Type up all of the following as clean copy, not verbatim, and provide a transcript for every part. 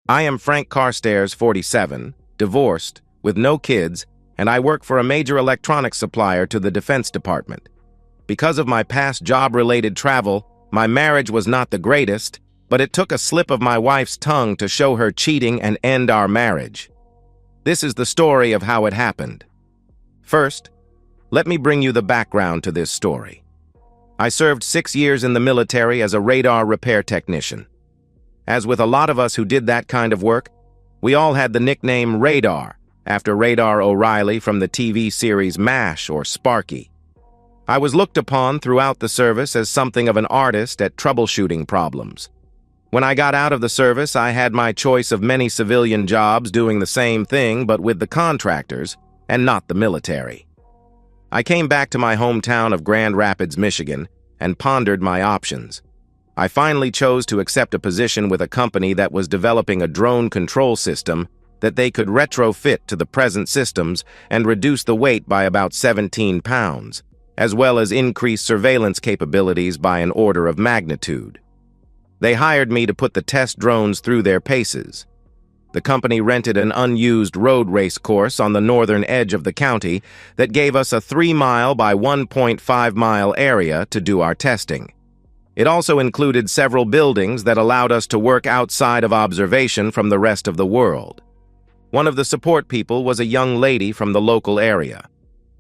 I am Frank Carstairs, 47, divorced, with no kids, and I work for a major electronics supplier to the Defense Department. Because of my past job-related travel, my marriage was not the greatest, but it took a slip of my wife's tongue to show her cheating and end our marriage. This is the story of how it happened. First, let me bring you the background to this story. I served 6 years in the military as a radar repair technician. As with a lot of us who did that kind of work, we all had the nickname Radar, after Radar O'Reilly from the TV series MASH or Sparky. I was looked upon throughout the service as something of an artist at troubleshooting problems. When I got out of the service, I had my choice of many civilian jobs doing the same thing but with the contractors and not the military. I came back to my hometown of Grand Rapids, Michigan, and pondered my options. I finally chose to accept a position with a company that was developing a drone control system that they could retrofit to the present systems and reduce the weight by about 17 pounds, as well as increase surveillance capabilities by an order of magnitude. They hired me to put the test drones through their paces. The company rented an unused road race course on the northern edge of the county that gave us a 3-mile by 1.5-mile area to do our testing. It also included several buildings that allowed us to work outside of observation from the rest of the world. One of the support people was a young lady from the local area.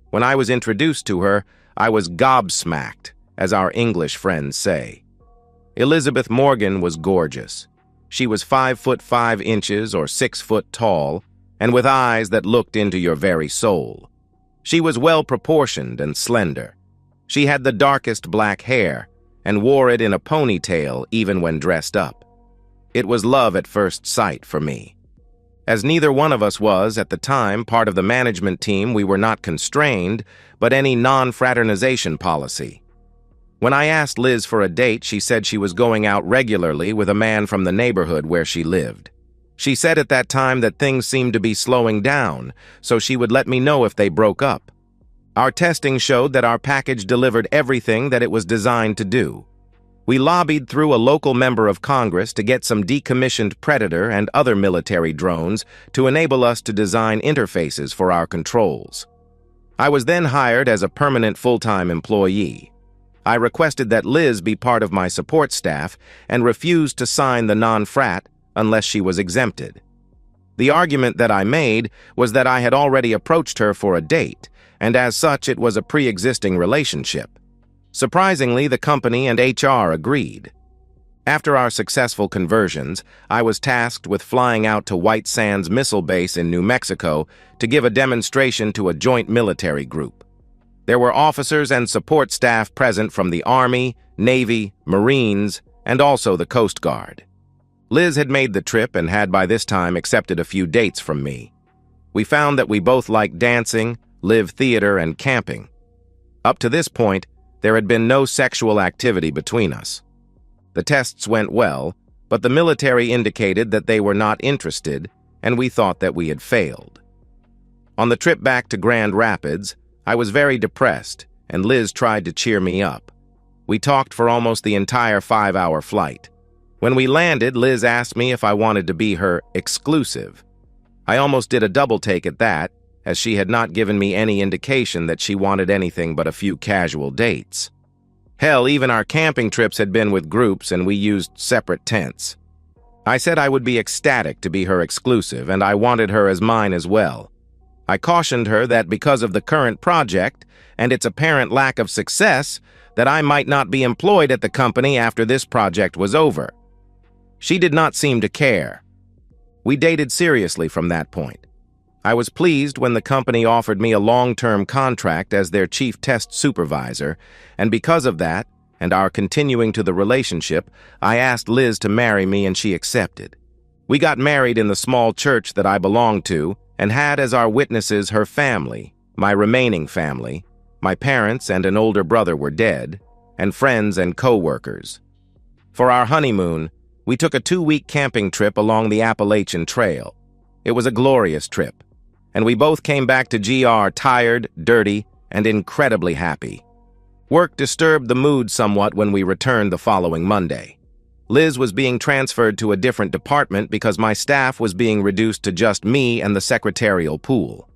When I was introduced to her, I was gobsmacked, as our English friends say. Elizabeth Morgan was gorgeous. She was 5'5" or 6 foot tall, and with eyes that looked into your very soul. She was well-proportioned and slender. She had the darkest black hair, and wore it in a ponytail even when dressed up. It was love at first sight for me. As neither one of us was, at the time, part of the management team, we were not constrained, but any non-fraternization policy. When I asked Liz for a date, she said she was going out regularly with a man from the neighborhood where she lived. She said at that time that things seemed to be slowing down, so she would let me know if they broke up. Our testing showed that our package delivered everything that it was designed to do. We lobbied through a local member of Congress to get some decommissioned Predator and other military drones to enable us to design interfaces for our controls. I was then hired as a permanent full-time employee. I requested that Liz be part of my support staff and refused to sign the non-frat unless she was exempted. The argument that I made was that I had already approached her for a date, and as such it was a pre-existing relationship. Surprisingly, the company and HR agreed. After our successful conversions, I was tasked with flying out to White Sands Missile Base in New Mexico to give a demonstration to a joint military group. There were officers and support staff present from the Army, Navy, Marines, and also the Coast Guard. Liz had made the trip and had by this time accepted a few dates from me. We found that we both liked dancing, live theater, and camping. Up to this point, there had been no sexual activity between us. The tests went well, but the military indicated that they were not interested, and we thought that we had failed. On the trip back to Grand Rapids, I was very depressed, and Liz tried to cheer me up. We talked for almost the entire 5-hour flight. When we landed, Liz asked me if I wanted to be her exclusive. I almost did a double take at that, as she had not given me any indication that she wanted anything but a few casual dates. Hell, even our camping trips had been with groups and we used separate tents. I said I would be ecstatic to be her exclusive, and I wanted her as mine as well. I cautioned her that because of the current project and its apparent lack of success, that I might not be employed at the company after this project was over. She did not seem to care. We dated seriously from that point. I was pleased when the company offered me a long-term contract as their chief test supervisor, and because of that, and our continuing to the relationship, I asked Liz to marry me and she accepted. We got married in the small church that I belonged to and had as our witnesses her family, my remaining family, my parents and an older brother were dead, and friends and co-workers. For our honeymoon, we took a 2-week camping trip along the Appalachian Trail. It was a glorious trip, and we both came back to GR tired, dirty, and incredibly happy. Work disturbed the mood somewhat when we returned the following Monday. Liz was being transferred to a different department because my staff was being reduced to just me and the secretarial pool.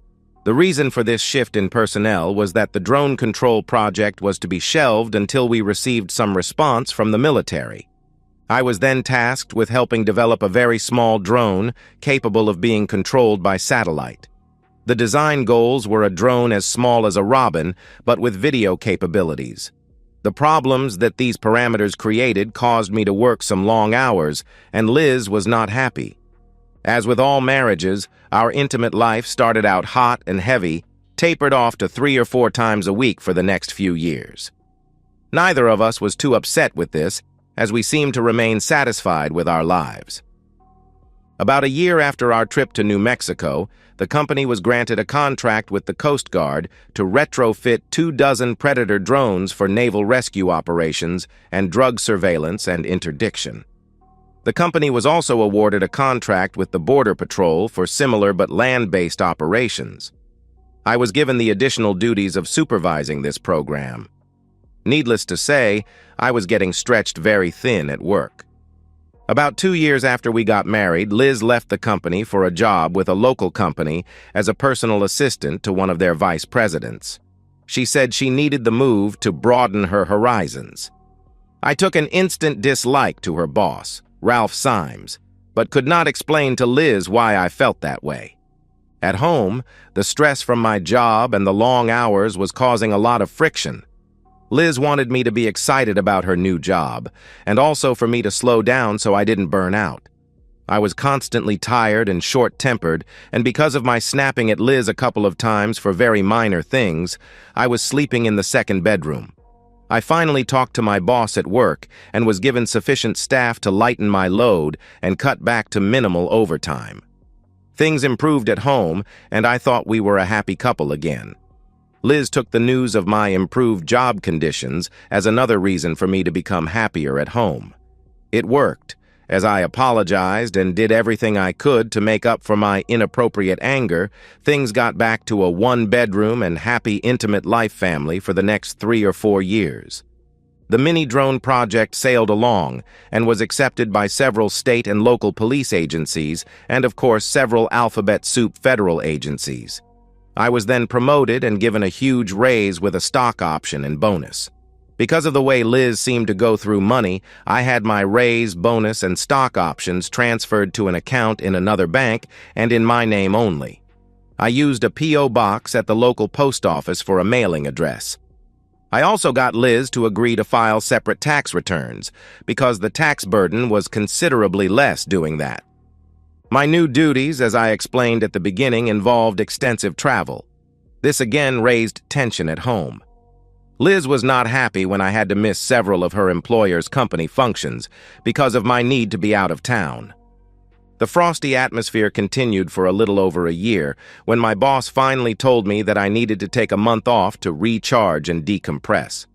The reason for this shift in personnel was that the drone control project was to be shelved until we received some response from the military. I was then tasked with helping develop a very small drone capable of being controlled by satellite. The design goals were a drone as small as a robin, but with video capabilities. The problems that these parameters created caused me to work some long hours, and Liz was not happy. As with all marriages, our intimate life started out hot and heavy, tapered off to 3 or 4 times a week for the next few years. Neither of us was too upset with this, as we seemed to remain satisfied with our lives. About a year after our trip to New Mexico, the company was granted a contract with the Coast Guard to retrofit 24 Predator drones for naval rescue operations and drug surveillance and interdiction. The company was also awarded a contract with the Border Patrol for similar but land-based operations. I was given the additional duties of supervising this program. Needless to say, I was getting stretched very thin at work. About 2 years after we got married, Liz left the company for a job with a local company as a personal assistant to one of their vice presidents. She said she needed the move to broaden her horizons. I took an instant dislike to her boss, Ralph Symes, but could not explain to Liz why I felt that way. At home, the stress from my job and the long hours was causing a lot of friction. Liz wanted me to be excited about her new job, and also for me to slow down so I didn't burn out. I was constantly tired and short-tempered, and because of my snapping at Liz a couple of times for very minor things, I was sleeping in the second bedroom. I finally talked to my boss at work and was given sufficient staff to lighten my load and cut back to minimal overtime. Things improved at home, and I thought we were a happy couple again. Liz took the news of my improved job conditions as another reason for me to become happier at home. It worked, as I apologized and did everything I could to make up for my inappropriate anger. Things got back to a 1-bedroom and happy, intimate life family for the next 3 or 4 years. The mini-drone project sailed along and was accepted by several state and local police agencies and, of course, several alphabet soup federal agencies. I was then promoted and given a huge raise with a stock option and bonus. Because of the way Liz seemed to go through money, I had my raise, bonus, and stock options transferred to an account in another bank and in my name only. I used a P.O. box at the local post office for a mailing address. I also got Liz to agree to file separate tax returns, because the tax burden was considerably less doing that. My new duties, as I explained at the beginning, involved extensive travel. This again raised tension at home. Liz was not happy when I had to miss several of her employer's company functions because of my need to be out of town. The frosty atmosphere continued for a little over a year when my boss finally told me that I needed to take a month off to recharge and decompress.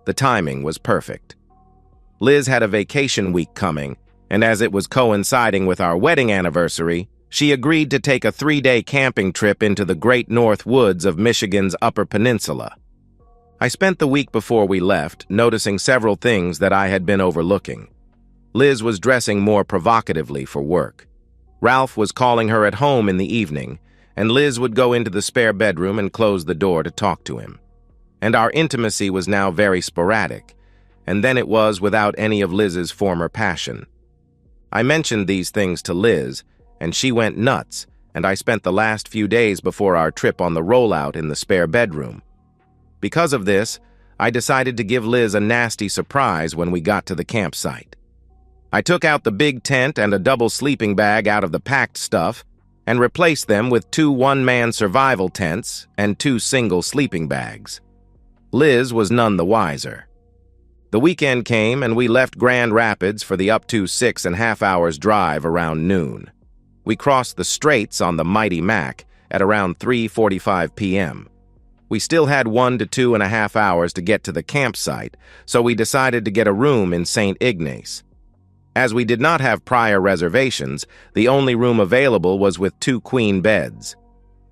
The timing was perfect. Liz had a vacation week coming, and as it was coinciding with our wedding anniversary, she agreed to take a 3-day camping trip into the Great North Woods of Michigan's Upper Peninsula. I spent the week before we left noticing several things that I had been overlooking. Liz was dressing more provocatively for work. Ralph was calling her at home in the evening, and Liz would go into the spare bedroom and close the door to talk to him. And our intimacy was now very sporadic, and then it was without any of Liz's former passion. I mentioned these things to Liz, and she went nuts, and I spent the last few days before our trip on the rollout in the spare bedroom. Because of this, I decided to give Liz a nasty surprise when we got to the campsite. I took out the big tent and a double sleeping bag out of the packed stuff and replaced them with 2 one-man survival tents and 2 single sleeping bags. Liz was none the wiser. The weekend came and we left Grand Rapids for the up to 6.5 hours drive around noon. We crossed the Straits on the Mighty Mac at around 3:45 p.m. We still had 1 to 2.5 hours to get to the campsite, so we decided to get a room in St. Ignace. As we did not have prior reservations, the only room available was with 2 queen beds.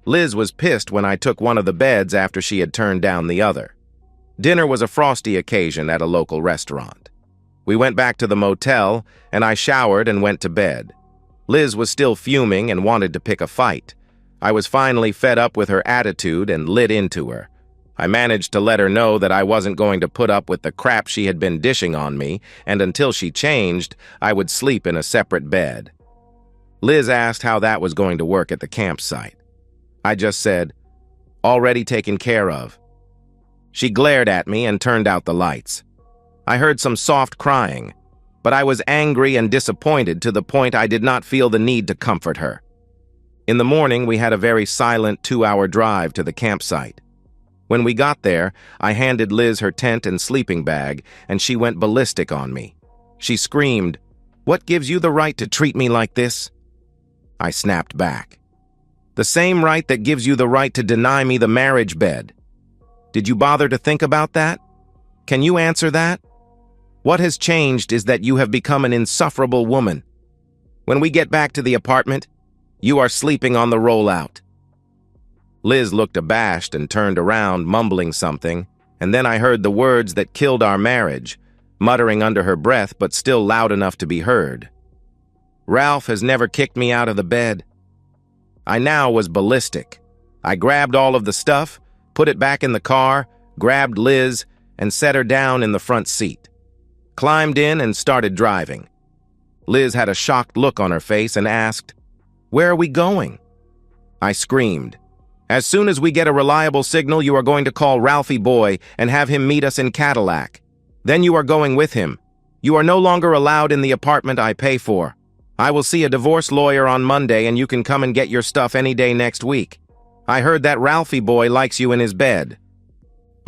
Liz was pissed when I took one of the beds after she had turned down the other. Dinner was a frosty occasion at a local restaurant. We went back to the motel, and I showered and went to bed. Liz was still fuming and wanted to pick a fight. I was finally fed up with her attitude and lit into her. I managed to let her know that I wasn't going to put up with the crap she had been dishing on me, and until she changed, I would sleep in a separate bed. Liz asked how that was going to work at the campsite. I just said, "Already taken care of." She glared at me and turned out the lights. I heard some soft crying, but I was angry and disappointed to the point I did not feel the need to comfort her. In the morning, we had a very silent 2-hour drive to the campsite. When we got there, I handed Liz her tent and sleeping bag, and she went ballistic on me. She screamed, "What gives you the right to treat me like this?" I snapped back. "The same right that gives you the right to deny me the marriage bed. Did you bother to think about that? Can you answer that? What has changed is that you have become an insufferable woman. When we get back to the apartment, you are sleeping on the rollout." Liz looked abashed and turned around, mumbling something, and then I heard the words that killed our marriage, muttering under her breath but still loud enough to be heard. "Ralph has never kicked me out of the bed." I now was ballistic. I grabbed all of the stuff, put it back in the car, grabbed Liz, and set her down in the front seat. Climbed in and started driving. Liz had a shocked look on her face and asked, "Where are we going?" I screamed, "As soon as we get a reliable signal, you are going to call Ralphie Boy and have him meet us in Cadillac. Then you are going with him. You are no longer allowed in the apartment I pay for. I will see a divorce lawyer on Monday and you can come and get your stuff any day next week. I heard that Ralphie Boy likes you in his bed."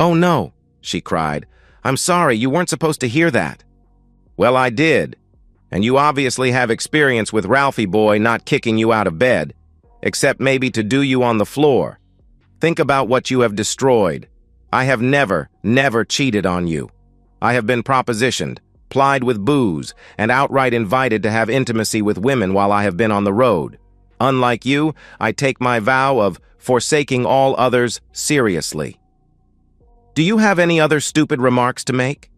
"Oh no," she cried. "I'm sorry, you weren't supposed to hear that." "Well, I did. And you obviously have experience with Ralphie Boy not kicking you out of bed, except maybe to do you on the floor. Think about what you have destroyed. I have never cheated on you. I have been propositioned, plied with booze, and outright invited to have intimacy with women while I have been on the road. Unlike you, I take my vow of forsaking all others seriously. Do you have any other stupid remarks to make?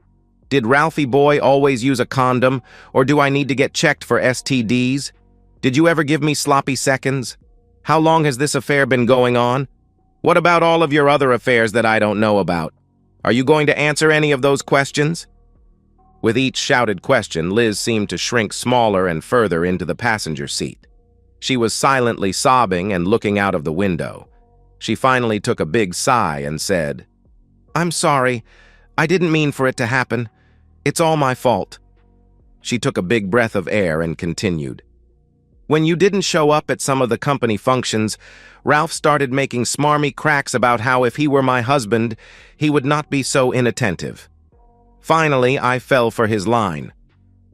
Did Ralphie Boy always use a condom, or do I need to get checked for STDs? Did you ever give me sloppy seconds? How long has this affair been going on? What about all of your other affairs that I don't know about? Are you going to answer any of those questions?" With each shouted question, Liz seemed to shrink smaller and further into the passenger seat. She was silently sobbing and looking out of the window. She finally took a big sigh and said, "I'm sorry. I didn't mean for it to happen. It's all my fault." She took a big breath of air and continued. "When you didn't show up at some of the company functions, Ralph started making smarmy cracks about how if he were my husband, he would not be so inattentive. Finally, I fell for his line.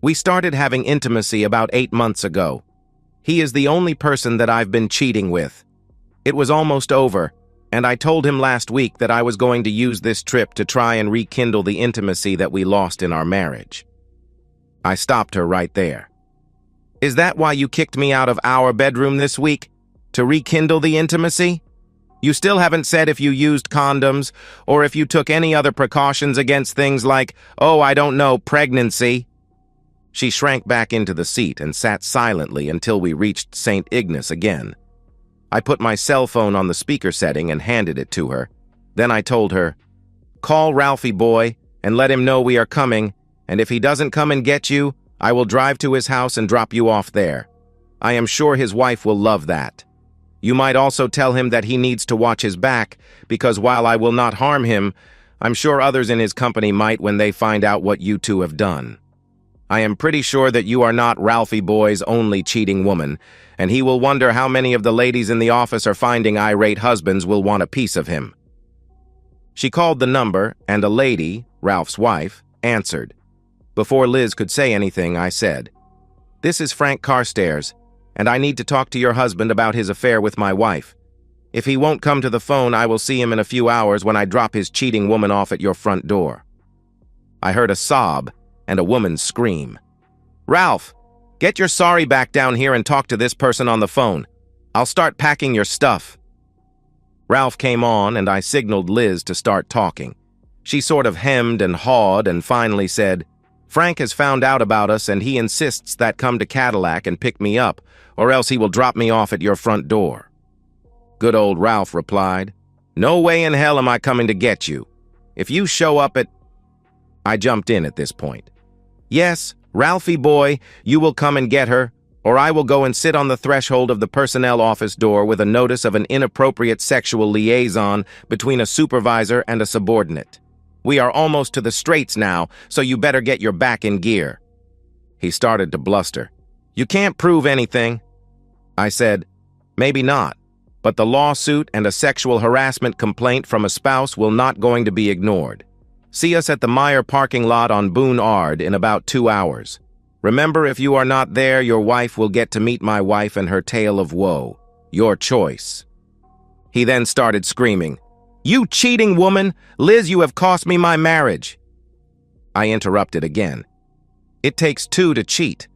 We started having intimacy about 8 months ago. He is the only person that I've been cheating with. It was almost over, and I told him last week that I was going to use this trip to try and rekindle the intimacy that we lost in our marriage." I stopped her right there. "Is that why you kicked me out of our bedroom this week? To rekindle the intimacy? You still haven't said if you used condoms, or if you took any other precautions against things like, oh, I don't know, pregnancy." She shrank back into the seat and sat silently until we reached St. Ignace again. I put my cell phone on the speaker setting and handed it to her. Then I told her, "Call Ralphie Boy and let him know we are coming, and if he doesn't come and get you, I will drive to his house and drop you off there. I am sure his wife will love that. You might also tell him that he needs to watch his back, because while I will not harm him, I'm sure others in his company might when they find out what you two have done. I am pretty sure that you are not Ralphie Boy's only cheating woman, and he will wonder how many of the ladies in the office are finding irate husbands will want a piece of him." She called the number, and a lady, Ralph's wife, answered. Before Liz could say anything, I said, "This is Frank Carstairs, and I need to talk to your husband about his affair with my wife. If he won't come to the phone, I will see him in a few hours when I drop his cheating woman off at your front door." I heard a sob and a woman's scream. "Ralph, get your sorry back down here and talk to this person on the phone. I'll start packing your stuff." Ralph came on, and I signaled Liz to start talking. She sort of hemmed and hawed and finally said, Frank has found out about us and he insists that come to Cadillac and pick me up, or else he will drop me off at your front door. Good old Ralph replied, "No way in hell am I coming to get you. If you show up at—" I jumped in at this point. "Yes, Ralphie boy, you will come and get her, or I will go and sit on the threshold of the personnel office door with a notice of an inappropriate sexual liaison between a supervisor and a subordinate. We are almost to the straights now, so you better get your back in gear." He started to bluster. "You can't prove anything." I said, "Maybe not, but the lawsuit and a sexual harassment complaint from a spouse will not going to be ignored. See us at the Meyer parking lot on Boone Ard in about 2 hours. Remember, if you are not there, your wife will get to meet my wife and her tale of woe. Your choice." He then started screaming, "You cheating woman! Liz, you have cost me my marriage." I interrupted again. "It takes two to cheat.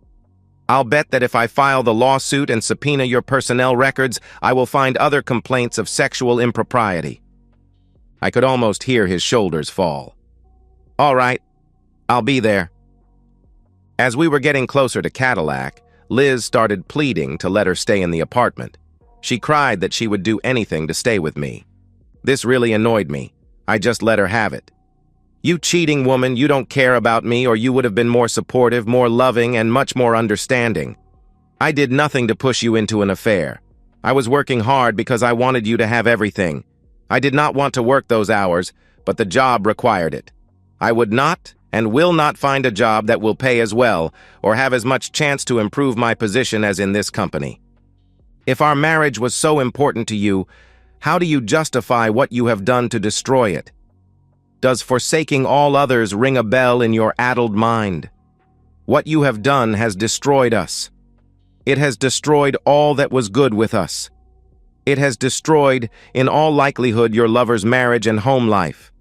I'll bet that if I file the lawsuit and subpoena your personnel records, I will find other complaints of sexual impropriety." I could almost hear his shoulders fall. "All right, I'll be there." As we were getting closer to Cadillac, Liz started pleading to let her stay in the apartment. She cried that she would do anything to stay with me. This really annoyed me. I just let her have it. "You cheating woman, you don't care about me, or you would have been more supportive, more loving, and much more understanding. I did nothing to push you into an affair. I was working hard because I wanted you to have everything. I did not want to work those hours, but the job required it. I would not and will not find a job that will pay as well or have as much chance to improve my position as in this company. If our marriage was so important to you, how do you justify what you have done to destroy it? Does forsaking all others ring a bell in your addled mind? What you have done has destroyed us. It has destroyed all that was good with us. It has destroyed, in all likelihood, your lover's marriage and home life.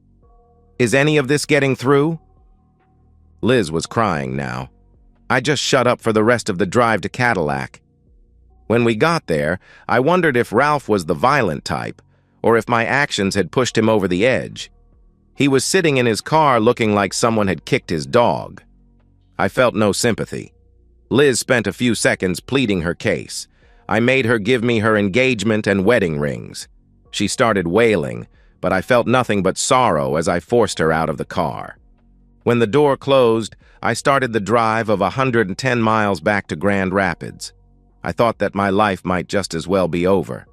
Is any of this getting through?" Liz was crying now. I just shut up for the rest of the drive to Cadillac. When we got there, I wondered if Ralph was the violent type, or if my actions had pushed him over the edge. He was sitting in his car looking like someone had kicked his dog. I felt no sympathy. Liz spent a few seconds pleading her case. I made her give me her engagement and wedding rings. She started wailing, but I felt nothing but sorrow as I forced her out of the car. When the door closed, I started the drive of 110 miles back to Grand Rapids. I thought that my life might just as well be over.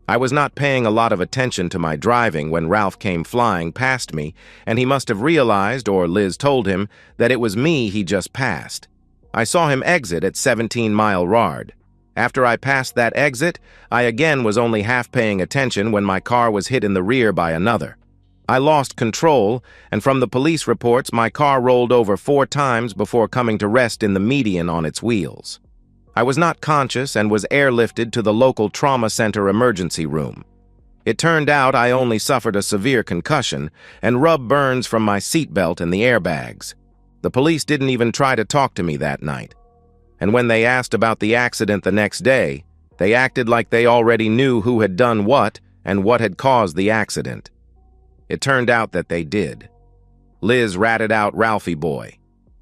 I was not paying a lot of attention to my driving when Ralph came flying past me, and he must have realized, or Liz told him, that it was me he just passed. I saw him exit at 17 Mile Yard. After I passed that exit, I again was only half paying attention when my car was hit in the rear by another. I lost control, and from the police reports, my car rolled over 4 times before coming to rest in the median on its wheels. I was not conscious and was airlifted to the local trauma center emergency room. It turned out I only suffered a severe concussion and rub burns from my seatbelt and the airbags. The police didn't even try to talk to me that night. And when they asked about the accident the next day, they acted like they already knew who had done what and what had caused the accident. It turned out that they did. Liz ratted out Ralphie boy.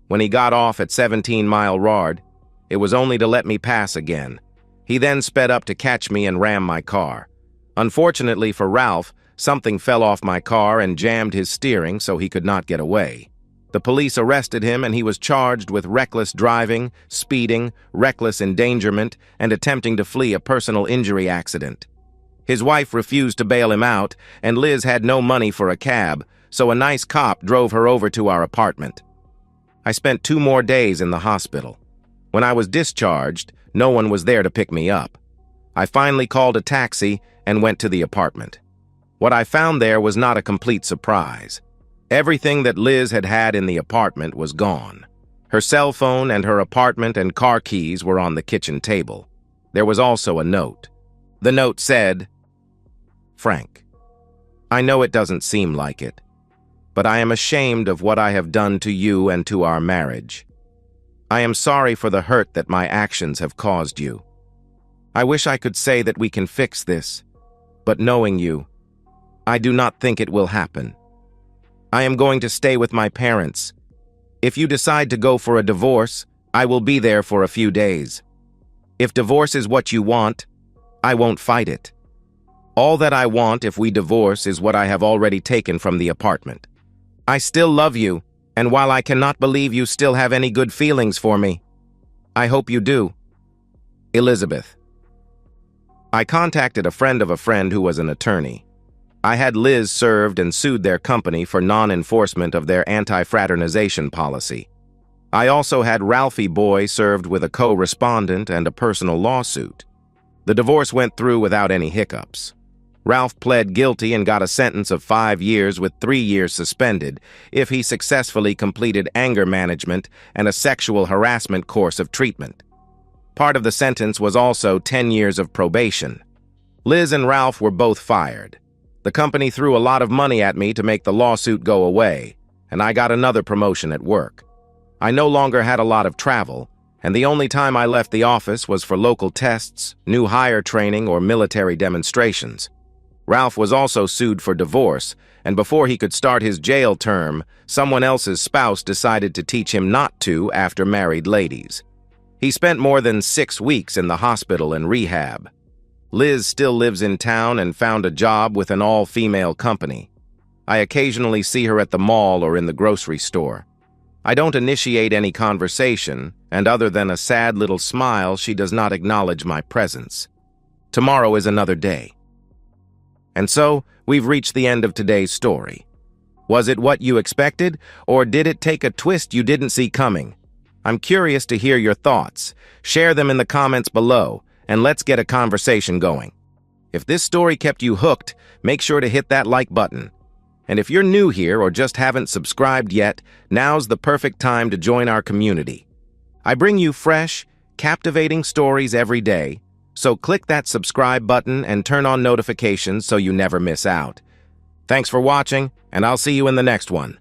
When he got off at 17 Mile Yard, it was only to let me pass again. He then sped up to catch me and ram my car. Unfortunately for Ralph, something fell off my car and jammed his steering so he could not get away. The police arrested him and he was charged with reckless driving, speeding, reckless endangerment, and attempting to flee a personal injury accident. His wife refused to bail him out, and Liz had no money for a cab, so a nice cop drove her over to our apartment. I spent 2 more days in the hospital. When I was discharged, no one was there to pick me up. I finally called a taxi and went to the apartment. What I found there was not a complete surprise. Everything that Liz had had in the apartment was gone. Her cell phone and her apartment and car keys were on the kitchen table. There was also a note. The note said, "Frank, I know it doesn't seem like it, but I am ashamed of what I have done to you and to our marriage. I am sorry for the hurt that my actions have caused you. I wish I could say that we can fix this, but knowing you, I do not think it will happen. I am going to stay with my parents. If you decide to go for a divorce, I will be there for a few days. If divorce is what you want, I won't fight it. All that I want if we divorce is what I have already taken from the apartment. I still love you, and while I cannot believe you still have any good feelings for me, I hope you do. Elizabeth. I contacted a friend of a friend who was an attorney. I had Liz served and sued their company for non-enforcement of their anti-fraternization policy. I also had Ralphie Boy served with a co-respondent and a personal lawsuit. The divorce went through without any hiccups. Ralph pled guilty and got a sentence of 5 years with 3 years suspended if he successfully completed anger management and a sexual harassment course of treatment. Part of the sentence was also 10 years of probation. Liz and Ralph were both fired. The company threw a lot of money at me to make the lawsuit go away, and I got another promotion at work. I no longer had a lot of travel, and the only time I left the office was for local tests, new hire training, or military demonstrations. Ralph was also sued for divorce, and before he could start his jail term, someone else's spouse decided to teach him not to after married ladies. He spent more than 6 weeks in the hospital and rehab. Liz still lives in town and found a job with an all-female company. I occasionally see her at the mall or in the grocery store. I don't initiate any conversation, and other than a sad little smile, she does not acknowledge my presence. Tomorrow is another day. And so, we've reached the end of today's story. Was it what you expected, or did it take a twist you didn't see coming? I'm curious to hear your thoughts. Share them in the comments below, and let's get a conversation going. If this story kept you hooked, make sure to hit that like button. And if you're new here or just haven't subscribed yet, now's the perfect time to join our community. I bring you fresh, captivating stories every day, so click that subscribe button and turn on notifications so you never miss out. Thanks for watching, and I'll see you in the next one.